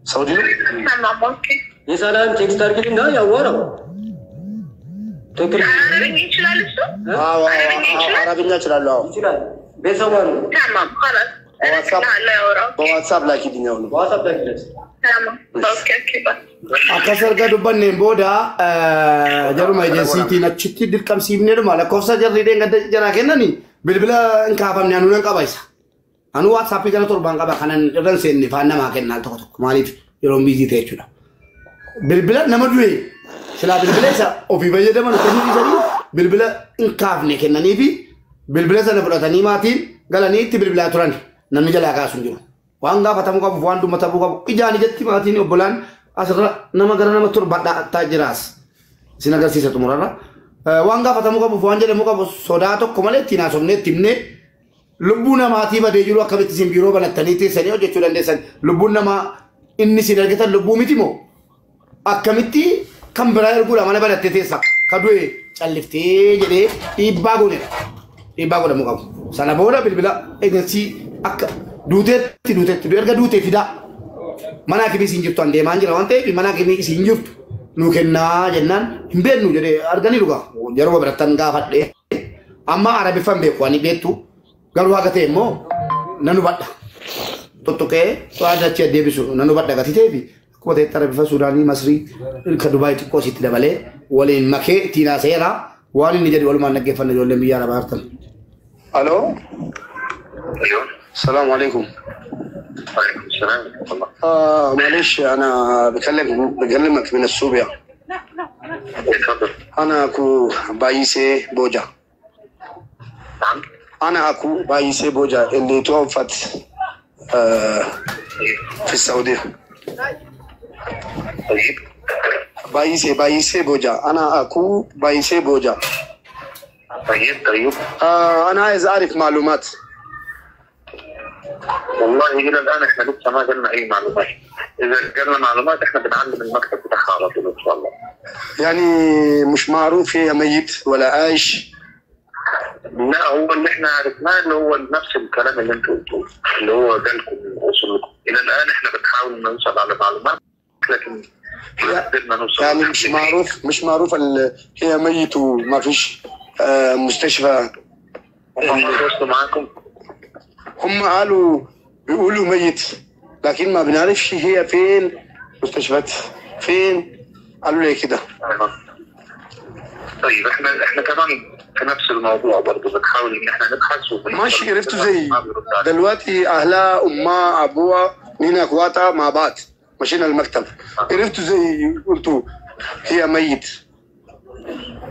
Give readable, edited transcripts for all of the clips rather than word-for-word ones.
سعودي تمام اوكي يسألان تكستر كلنا يا ورا تكلم عربي يشلال السو عربية يشلال يشلال بيسوان تمام خلاص واتساب لا يا ورا واتساب لكن يوم واتساب تكلم تمام اوكي اوكي بس akasar gadu banne boda jaruma agency na chitti dirkam sibne do mala kofsa jarri de ngada jara kenani bilbila nkafam nanu nan qabaisa anu whatsapp gara torban qaba kanan dan senni fanna ma kenal to malif yorom busy techuda bilbila namadwe sila bilbila sa ofi bayeda man ko ni sari bilbila nkafne kenani bi bilbila sa nafuratani matin galani ti bilbila turan nanu jala ka sunjuro wanga fatamu ko wandu matabu ko ijani jetti matin obolan asra nama gara nama tur bada tajiras sinagar sisa tumurara wanga fatamu ko buwan jele muka soda to komale tina somne timne lubuna mati bade juru akabeti simbiro banatani te sani oje chulande san lubuna ma inni sinargeta lubu mitimo akamiti kambara ergula mane badatte tesa kadwe challifte jede ibago muka sana boda bilbila agency ak dutetti erga dute fida mana kimi sinjirtu ande manjira wante bi mana kimi sinjirtu nu kenna jennan himbennu jede argani luga jaro beratan ga fadde amma arabi fambe ko ani betu garu agate mo nanu badda totoke to ada ci debisu nanu badda gati tebi ko te tarabi fa sudani masri ka dubai ko sitti dabale wala make tina sera wali ni jadi wal man nagge fanne jolle mi yara bartan الو ايوه السلام عليكم وعليكم السلام ورحمه الله معلش انا بكلمك من السوبيا اتفضل انا اكو بايسي بوجا نعم انا اكو بايسي بوجا اللي توفت في السعوديه طيب بايسي بوجا انا اكو بايسي بوجا طيب انا عايز اعرف معلومات والله الى الان احنا لسه ما جالنا اي معلومات اذا جالنا معلومات احنا بنعلم المكتب بتاعها على طول ان شاء الله يعني مش معروف هي ميت ولا عايش لا هو اللي احنا عرفناه اللي هو نفس الكلام اللي انتوا قلتوه اللي هو جالكم وصل لكم الى الان احنا بنحاول نوصل على معلومات لكن ما قدرنا نوصل يعني مش معروف هي ميت وما فيش مستشفى هم تواصلوا معاكم هم بيقولوا ميت لكن ما بنعرفش هي فين مستشفيات فين قالوا لي كده طيب احنا كمان في نفس الموضوع برضه بنحاول ان احنا نبحث ماشي عرفتوا زي دلوقتي اهلها امها ابوها نينا اخواتها مع بعض مشينا المكتب عرفتوا زي قلتوا هي ميت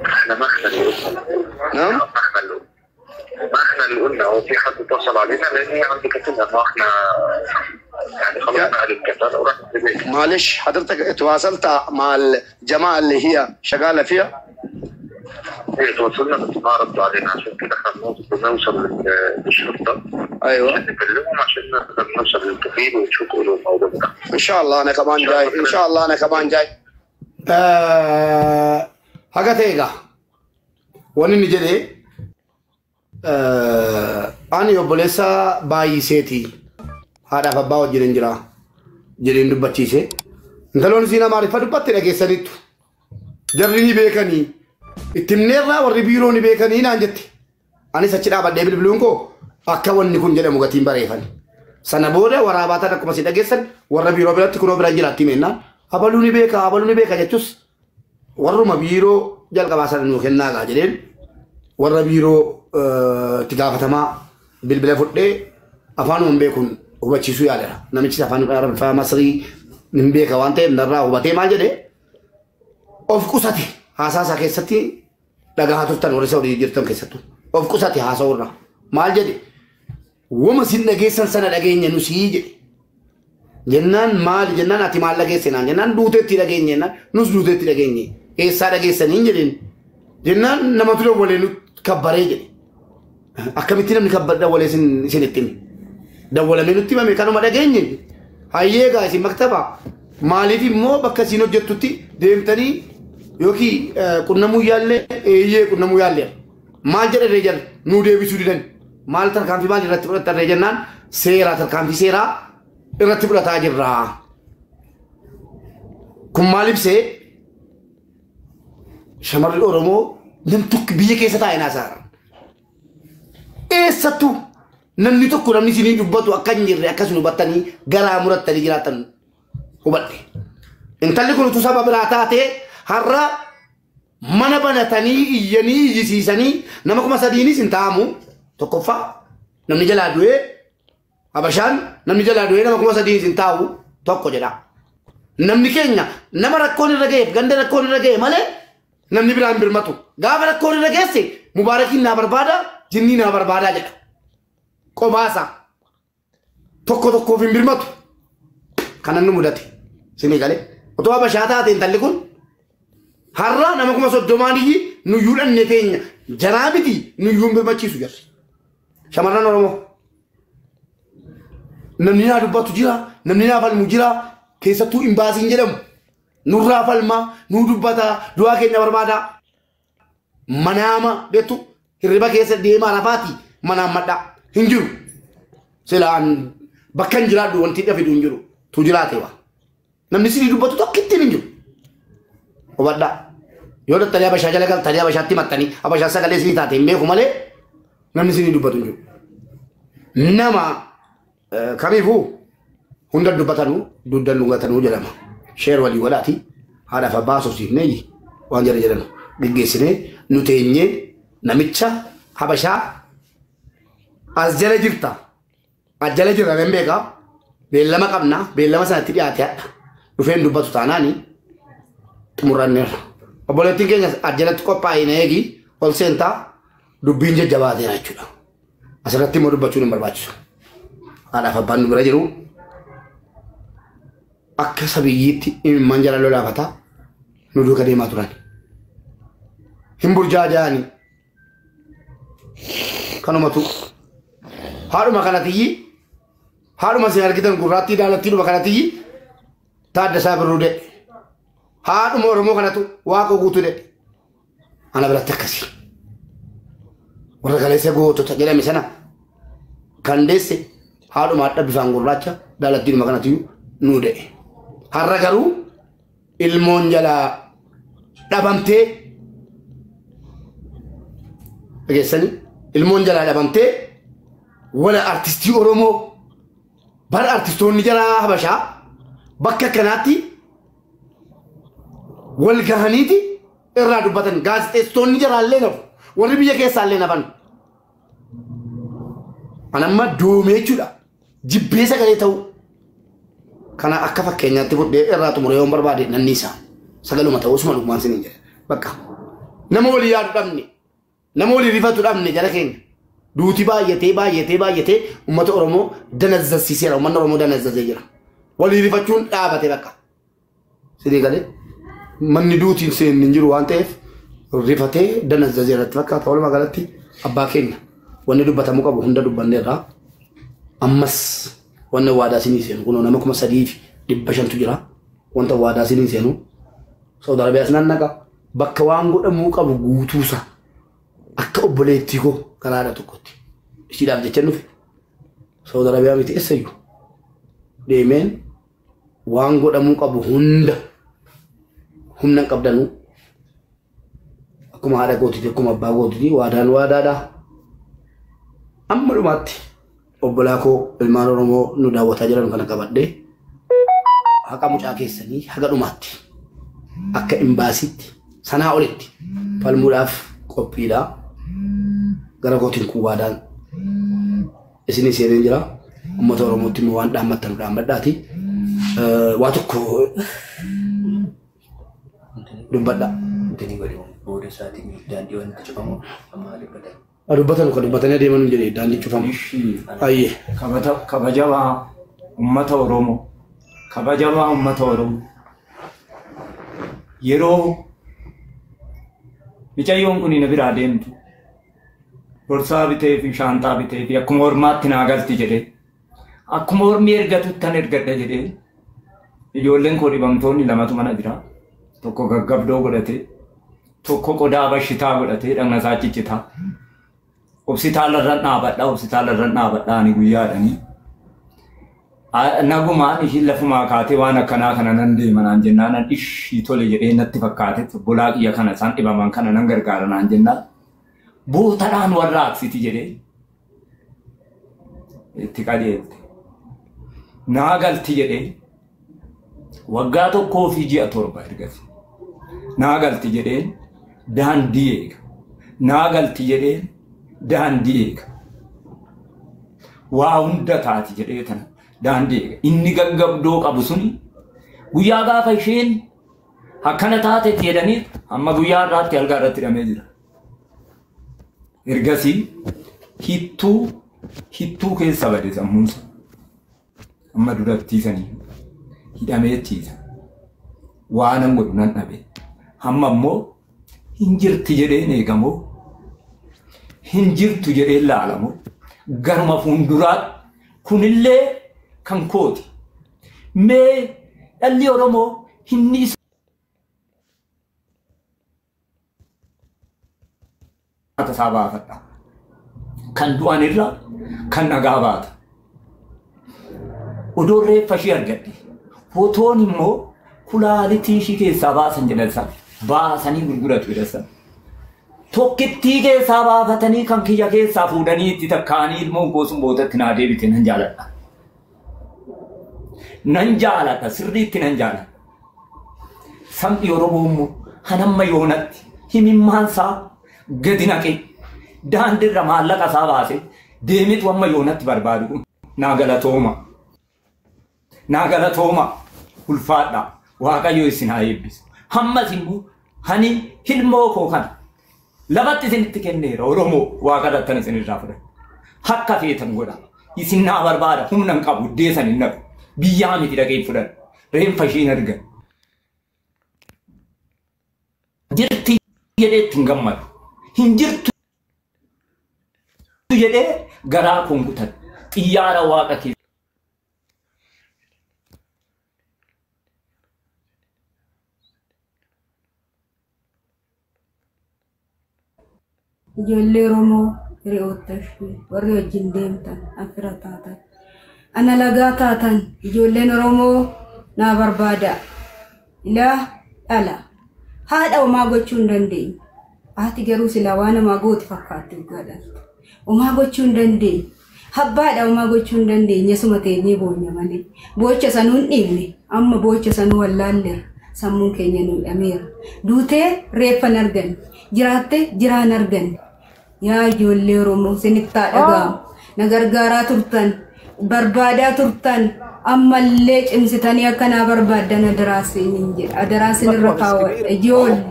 احنا ما احنا اللي قلنا نعم ما احنا اللي قلنا هو في حد اتصل علينا لان هي عندي كتبها ما احنا يعني خلاص نقل الكتابه ورحنا البيت معلش حضرتك تواصلت مع الجماعه اللي هي شغاله فيها؟ هي تواصلنا بس ما ردوا علينا عشان كده احنا بنوصل للشرطه ايوه نكلمهم عشان نقدر نوصل للكفيل ونشوفوا له الموضوع ده ان شاء الله انا كمان جاي ان شاء الله انا كمان جاي hagatega wani ni jede ani obolesa bayi seti hada fa bawo jiren jira jiren du battise ndalon sina mari fa du batte dage sanitu jarri ni bekani itimnerra warri biro ni bekani nan jetti ani sachida badde bilbilun ko akka wonni kun jede mugati barefan sana boda warabata da kuma si dage san warra biro bilatti kuno bira jira timenna abaluni beka jettus warruma biro jalqaba sana nu kenna ga jeden warra biro tigafatama bilbila fudde afanu mbekun hubachisu yalera namichi afanu arab fa masri nimbeka wante narra hubate ma jede of kusati hasasa keessatti daga hatuttan warri saudi jirtan keessattu of kusati hasawra mal jede wama sin dhageessan sana dhageenya nu sii jede jennan mal jennan ati mal dhageessan jennan duutetti dhageenye nus duutetti dhageenye eessa dhageessanii jedhin jennan nama ture wale nu kabbaree jedhe akkamitti namni kabbadha wale isinittin dawwalame nutti himame kanuma dhageenye hayyeegaa isin maktaba maaliif immoo bakka isin hojjettutti deemtanii yookiin qunnamuu yaallee eeyyee qunnamuu yaallee maal jedhe reejan nuu deebisuu didan maal tarkaanfii maal irratti fudhattan reejannaan seeraa tarkaanfii seeraa irratti fudhataa jirra. Kun maal ibsee shamarri Oromoo namni biyya keessa taa'ee naasaara. Eessattuu namni tokko namni isinii dubbatu akka hin jirre akkasuma hubattanii garaa murattanii jiraatan hubadhe. Intalli kun utuu saba biraa taatee har'a mana banatanii iyyanii iyyisiisanii nama 3,000 hin taa'amu. Tokkoffaa namni jalaa du'ee Habashaan namni jalaa du'ee nama 3,000 hin taa'u tokko jedha. Namni keenya nama rakkoon irra ga'eef ganda rakkoon irra ga'e malee namni biraan birmatu. Gaafa rakkoon irra geesse Mubaarakiin naa barbaada jinnii naa barbaadaa jedha. Qobaasa tokko tokkoof hin birmatu. Kanan nu mudate sinii galee otoo Habashaa taate intalli kun har'a nama 30,000 nuyyuu dhanne teenya jaraa miti nuyyuu birmachiisu jirti. Shamarran Oromoo namni naa dubbatu jira namni naa falmu jira keessattuu imbaasiin jedhamu nurraa falmaa nu dubbata du'aa keenya barbaada manaama beektu hirriba keessa deemaa lafaati manaan madhaa hin jiru silaan bakka hin jiraadhu wanti dhafidu hin jiru tu jiraate waa namni sinii dubbatu tokkittiin hin jiru hubadhaa yoo dattanii Habashaa jala galtanii Habashaatti maxxanii Habashaa sagalee sinii taate hin beeku malee namni sinii dubbatu hin jiru. Nama kamiifuu hunda dubbatanuu duddan dhugatanuu jedhama. Sheer walii walaati haadhaaf abbaa soosiifnee waan jara jedhamu gaggeessinee nu teenyee namicha Habashaa as jala jirta. As jala jirra nan beekaa beellama qabna beellama sanatti dhiyaate hadha dhufeen dubbatu taanaani xumurranneerra. Obboleettiin keenya as jalatti qophaa'ina eegi ol seentaa dubbiin jajjabaateera jechuudha. Asirratti immoo dubbachuun hin barbaachisu. Haadhaaf abbaan nu bira jiru akka sabiyyiitti imimmaan jala lolaafataa nu duuka deemaa turan. Hin burjaaja'anii kanumatu haadhuma kanatiyyi haadhuma isin argitan gurraattii daalattiidhuma kanatiyyi Taaddasaa Birruu jedhe haadhuma Oromoo kanatu Waaqoo guutuu jedhe ana biratti akkasii. Warra kaleessa gootota jedhame sana kan deesse haadhuma hadha bifaan gurraacha daalattiidhuma kanatiyyuu nuu jedhe. Har'a garuu ilmoon jalaa dhabamtee dhageessanii ilmoon jalaa dhabamtee wala artistii Oromoo bara artistoonni jaraa Habashaa bakka kanaatti wal gahaniiti irraa dubbatan gaazexeessitoonni jaraallee nafu warri biyya keessaallee nafan. Anamma doomee jechuudha jibbee sagalee ta'u kana akka fakkeenyaatti fudhee irraa xumuree yoon barbaade nanniisa sagaluma ta'uu suma dhugumaan siniin jedhe bakka nama walii yaadu dhabne nama walii rifatu dhabne jara keenya duuti baay'atee uummata Oromoo danazzasiiseera uummanni Oromoo danazzasee jira walii rifachuun dhaabate bakka sidii galee manni duutiin seenni hin jiru waan ta'eef rifatee danazzasee irratti fakkaata walumaa galatti abbaa keenya wanni dubbatamuu qabu hunda dubbanneerraa ammas wanna waadaa sinii seenu kunoo nama 3,500 jira wanta waadaa sinii seenu Saudi Arabiyaas nannaqa bakka waan godhamuu qabu guutuusa akka obboleettii koo karaadha tokkotti ishiidhaaf jecha nufi Saudi Arabiyaa miti eessayyuu deemeen waan godhamuu qabu hunda humna hin qabdanuu akkuma haadha gootiiti akkuma abbaa gootiiti waadaan waadaadha amma dhumaatti obbolaa koo ilmaan Oromoo nu daawwataa jiran kana qabadhee haqa mucaa keessanii haga dhumaatti akka imbaasiitti sanaa olitti falmuudhaaf qophiidha. Gara kootiin kun waadaan isinii seeneen jira uummata Oromootti immoo waan dhaammattan dhaamadhaati waa tokko dubbadha. Dubbatanii adeeman jedhee daandii cufamu. Ayyee. Kabajabaa uummata Oromoo. Kabajabaa uummata Oromoo. Yeroo Micayyoon kun na biraa deemtu. Borsaa bitee fi shaantaa bitee fi akkuma ormaatti naa galti jedhee. Akkuma ormi ergatuttan ergadha jedhee. Ijoolleen koo dhibamtoonni lamatu mana jira. Tokko gaggabdoo godhatee. Tokko qodaa bashitaa godhatee dhagna isaa ciccitaa. Hospitaalarran dhaabadhaa ani guyyaadhanii nagumaan ishiin lafumaa kaatee waan akkanaa kana nan deema naan jennaan nan ishii tole jedhee natti fakkaate bulaa kiyya kana isaan dhibaman kana nan gargaara naan jennaan bootaadhaan warra aksiti jedhee itti qajeelte naa galti jedhee waggaa tokkoo fi ji'a 7 ergasi naa galti jedheen daandii eega naa galti jedheen daandii eega waa hunda taati jedhee tana daandii eega inni gaggabdoo qabu suni guyyaa gaafa isheen akkana taate jedhanii amma guyyaa irraatti algaa irratti hidhamee jira ergasii hittuu keessa bade sammuunsa amma durattiisanii hidhamee ciisa waanan godhu nan dhabe amma immoo hin jirti jedheen eegamoo hin jirtu jedheen laalamoo garuma fuulduraatti kunillee kan kooti mee dhalli Oromoo hinni isaa baafadha kan du'an irra kan nagaa baata odoo reeffa ishee argadhe fotoon immoo kulaalitii ishii keessaa baasan jedhansan baasanii gurguratu jedhansan tokkittii keessaa baafatanii kan kiyya keessaa fuudhanii itti takkaanii ilmoon goosum bootatti naa deebite nan jaaladha sirriitti nan jaaladha sabni Oromoo immoo hanamma yoonatti himimmaansaa gadi naqe daandiirra maallaqa isaa baase deemitu amma yoonatti barbaadu naa galatooma ulfaadha waaqayyo isin haa eebbisu hammas immoo hani hilmoo koo kana labatti isinitti kenneera Oromoo waaqadhattan isin irraa fudhadha hakka feetan godha isin naa barbaada humnan qabu deesan hin naqu biyyaa miti dhaqee fudhadha reenfa ishiin argan jirti jedhee ittiin gammadu hin jirtu jedhee garaa kun gutan xiyyaara waaqa keessa ijoollee Oromoo hiriyootashii warri wajjin deemtan affira taatan ana lagaa taatan ijoolleen Oromoo naa barbaada ilaa dhala haadha homaa gochuu hin dandeenye haati garuu silaa waan namaa gooti fakkaatti gadhaatu homaa gochuu hin dandeenye habbaadha homaa gochuu hin dandeenye suma teenyee boonya malee boocha sanuu hin dhiibne amma boocha sanuu wallaalleera sammuun keenya nu dhameera duutee reeffan arganne jiraatte jiraan arganne yaa ijoollee Oromoo isinitti dhaga'amu na gargaaraa turtan barbaadaa turtan ammallee cimsitanii akkanaa barbaaddan adaraasiin jedha adaraasin irra kaawwadha ijoollee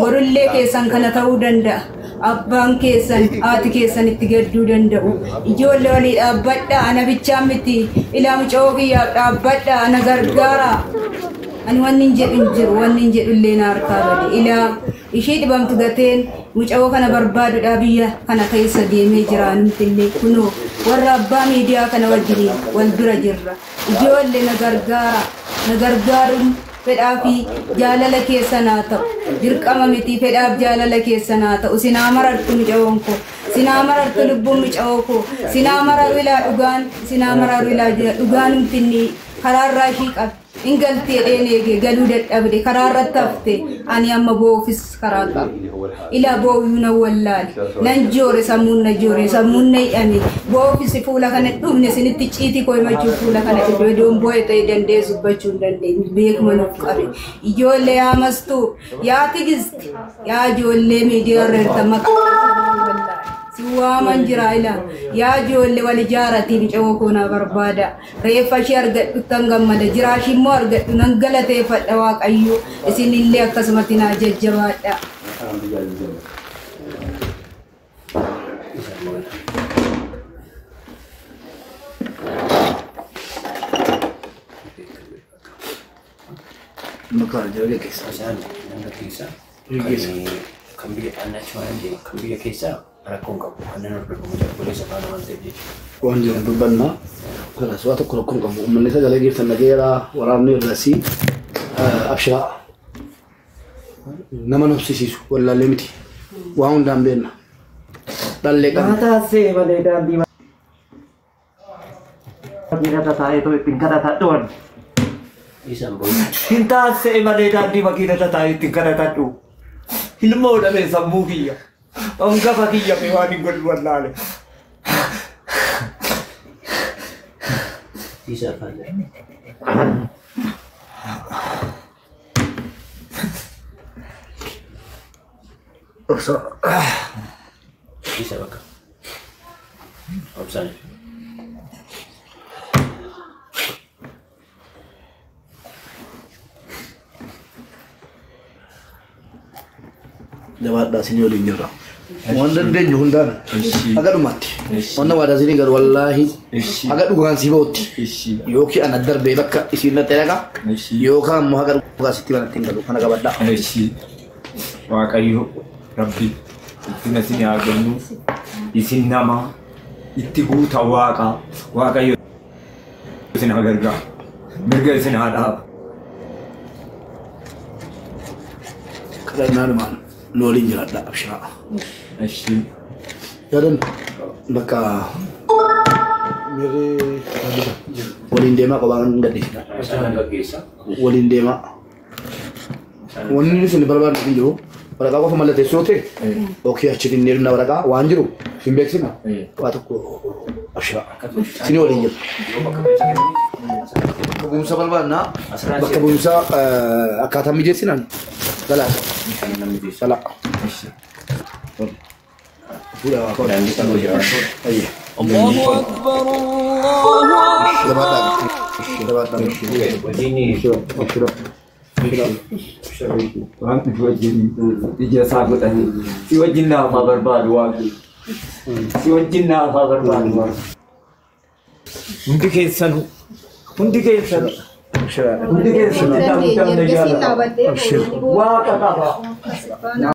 borullee keessan kana ta'uu danda'a abbaan keessan haati keessan itti gadduu danda'u ijoollee walii dhaabbadha ana bichaa miti ilaa mucoo kiyyaa dhaabbadha ana gargaaraa ani wanni jedhu illee na harkaa bade ilaa ishee dhibamtu gateen mucoo kana barbaadudha biyya kana keessa deemee jiraanumtillee kunoo warra abbaa miidiyaa kana wajjin wal bira jirra ijoollee na gargaaruun fedhaa fi jaalala keessan haa ta'u dirqama miti fedhaaf jaalala keessan haa ta'u sinaa marartu mucoon koo sinaa marartu lubbuun mucoo koo sinaa mararu ilaa dhugaanumtinni karaarraa ishii qabdi ingaltee dheneege galuu dadhabde karaarratti hafte ani amma boofis karaa qabu ila booyyuu na wallaale nan joore sammuun na hidhame boofisi fuula kana dhumne sinitti ciitii koo himachuu fuula kana iddoo idoon boo'e ta'e dandeessu dubbachuu hin dandeenye beekuma nuuf qabe ijoollee yaa mastuu yaa tigisti yaa ijoollee miidiyaa irra hirta maqaa siwaaman jira ila yaa ijoollee wal ijaarati mucoo koo na barbaada reeffa ishee argadhuttan gammada jiraashi immoo argadhu nan galateeffadha waaqayyo isinillee akkasumatti naa jajjabaadha Makan jadi kisah kan biya kisah rakon kamu anak berkomunikasi boleh sekarang nanti. Wan jangan bebanna. Kalau suatu kurang kamu menisa jalan kita negara warna rasi abshira. Nama nafsi sisu wala limiti. Wahun dambena. Dalle kan. Mata se bale dambi Makiinata taa'ee ittiin kadhatadhuun. Isaan booda. Hin taasise malee daandii makiinata taa'ee ittiin kadhatadhu. Ilmoo dhabee sammuu kiyya. Hangafa kiyya fi waan hin godhu wallaale. Isa falle. Isa bakka. Obsaan. Jawaadhaa sinii waliin jirra. Waan dandeenyu hundaan haga dhumaatti. Wanna waadaa sinii garu wallaahi haga dhugaan si ba'utti. Yookiin ana darbee bakka isiin na ta'e yookaan immoo haga dhugaa sitti banatti hin galu kana qabadhaa. Waaqayyo Rabbi itti isin haa kennu isin nama itti guuta Waaqayyo isin haa gargaaru mirga isin haa dhaabu. Kadhannaanumaan nu waliin jiraadhaa abshiraa. Yaadan bakka miree waliin deemaa qophaan gadhee. Waliin deemaa. Wanni isin barbaadu hin jiru. Waraqaa qofa mallatteessuu ta'e ookii achitti hin deemna waraqaa waan jiru hin beeksifna. Waa tokko abshiraa. Sinii waliin jira. Bakka bu'umsa barbaadnaa bakka bu'umsa akkaataa mijeessinaan galaa. Salah. الله أكبر الله